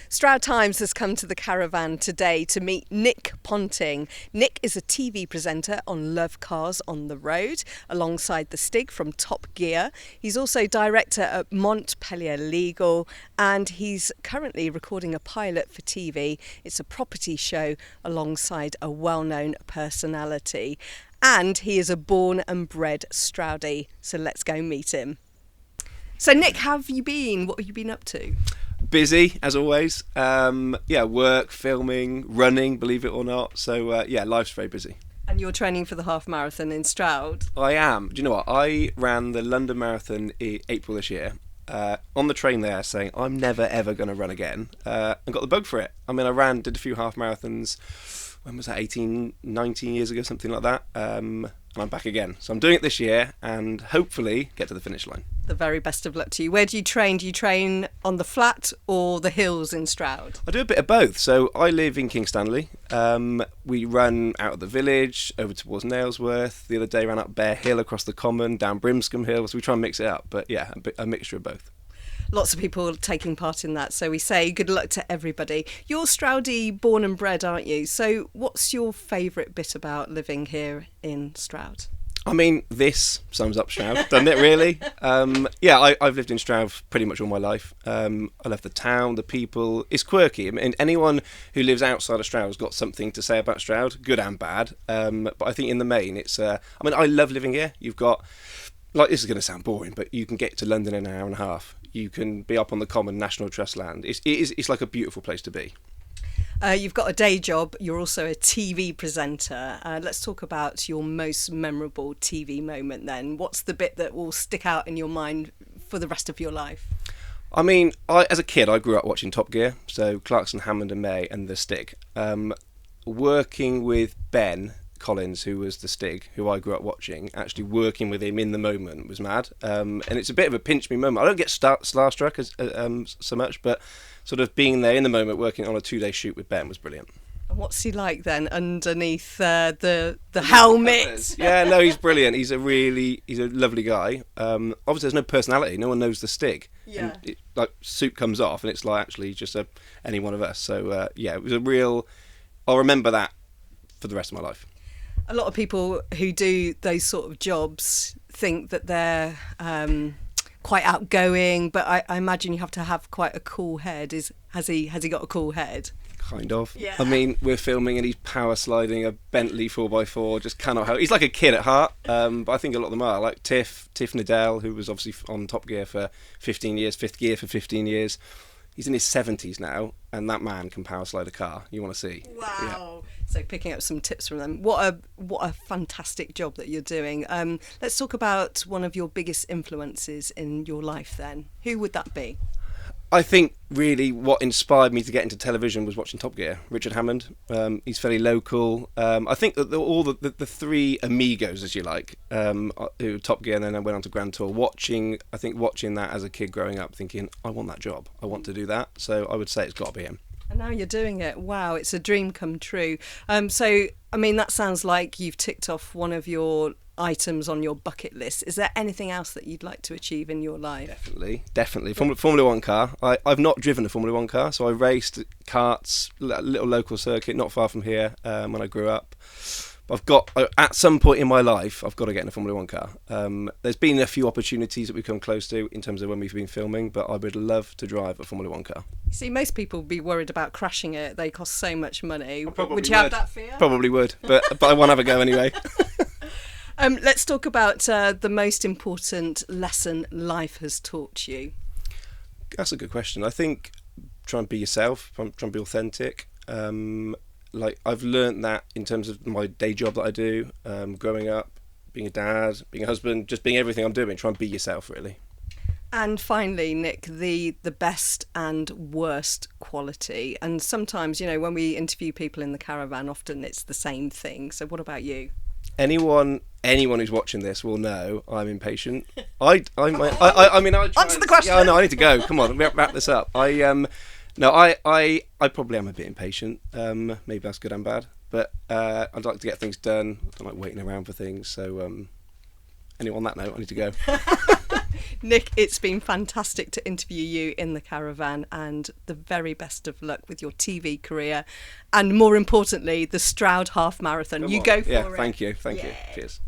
Stroud Times has come to the caravan today to meet Nick Ponting. Nick is a TV presenter on Love Cars on the Road, alongside the Stig from Top Gear. He's also director at Montpellier Legal, and he's currently recording a pilot for TV. It's a property show alongside a well-known personality. And he is a born and bred Stroudie, so let's go meet him. So Nick, how have you been? What have you been up to? Busy, as always. Work, filming, running, believe it or not. So, life's very busy. And you're training for the half marathon in Stoud? I am. Do you know what? I ran the London Marathon in April this year. On the train there saying, I'm never, ever going to run again. And got the bug for it. I mean, did a few half marathons. When was that? 18, 19 years ago, something like that. And I'm back again. So I'm doing it this year and hopefully get to the finish line. The very best of luck to you. Where do you train? Do you train on the flat or the hills in Stroud? I do a bit of both. So I live in King Stanley. We run out of the village over towards Nailsworth. The other day ran up Bear Hill across the Common, down Brimscombe Hill. So we try and mix it up. But yeah, a mixture of both. Lots of people taking part in that. So we say good luck to everybody. You're Stroudie born and bred, aren't you? So what's your favourite bit about living here in Stroud? I mean, this sums up Stroud, doesn't it, really? I've lived in Stroud pretty much all my life. I love the town, the people. It's quirky. I mean, anyone who lives outside of Stroud has got something to say about Stroud, good and bad. But I think in the main, I love living here. You've got, this is going to sound boring, but you can get to London in an hour and a half. You can be up on the Common, National Trust land. It's like a beautiful place to be. You've got a day job. You're also a TV presenter. Let's talk about your most memorable TV moment then. What's the bit that will stick out in your mind for the rest of your life? I mean, as a kid, I grew up watching Top Gear. So Clarkson, Hammond and May and the Stig. Working with Ben Collins, who was the Stig, who I grew up watching, actually working with him in the moment was mad. And it's a bit of a pinch me moment. I don't get starstruck so much, but sort of being there in the moment, working on a 2-day shoot with Ben was brilliant. And what's he like then underneath the helmet? Yeah, no, he's brilliant. He's a lovely guy. Obviously, there's no personality. No one knows the Stig. Yeah. And suit comes off, and it's like actually just any one of us. So it was a real. I'll remember that for the rest of my life. A lot of people who do those sort of jobs think that they're quite outgoing, but I imagine you have to have quite a cool head. Has he got a cool head? Kind of. Yeah. I mean, we're filming and he's power sliding a Bentley 4x4. Just cannot help. He's like a kid at heart, but I think a lot of them are. Like Tiff Nadell, who was obviously on Top Gear for 15 years, Fifth Gear for 15 years. He's in his 70s now, and that man can power slide a car. You want to see? Wow. Yeah. So picking up some tips from them. What a fantastic job that you're doing. Let's talk about one of your biggest influences in your life then. Who would that be? I think really what inspired me to get into television was watching Top Gear. Richard Hammond, he's fairly local. I think that all the three amigos, as you like, who Top Gear, and then I went on to Grand Tour. Watching that as a kid growing up, thinking I want that job, I want to do that. So I would say it's got to be him. And now you're doing it. Wow, it's a dream come true. So I mean, that sounds like you've ticked off one of your items on your bucket list. Is there anything else that you'd like to achieve in your life? Definitely. Formula One car. I've not driven a Formula One car, so I raced karts, a little local circuit not far from here when I grew up. But at some point in my life, I've got to get in a Formula One car. There's been a few opportunities that we've come close to in terms of when we've been filming, but I would love to drive a Formula One car. See, most people would be worried about crashing it. They cost so much money. Would you have that fear? Probably would, but I want to have a go anyway. Let's talk about the most important lesson life has taught you. That's a good question. I think try and be yourself, try and be authentic. I've learnt that in terms of my day job that I do, growing up, being a dad, being a husband, just being everything I'm doing, try and be yourself, really. And finally, Nick, the best and worst quality. And sometimes, when we interview people in the caravan, often it's the same thing. So what about you? Anyone who's watching this will know I'm impatient. I mean, answer the question. Yeah, no, I need to go. Come on, wrap this up. I probably am a bit impatient. Maybe that's good and bad, but I'd like to get things done. I don't like waiting around for things. So, anyway, on that note, I need to go. Nick, it's been fantastic to interview you in the caravan, and the very best of luck with your TV career, and more importantly, the Stroud Half Marathon. You go for it. Thank you. Cheers.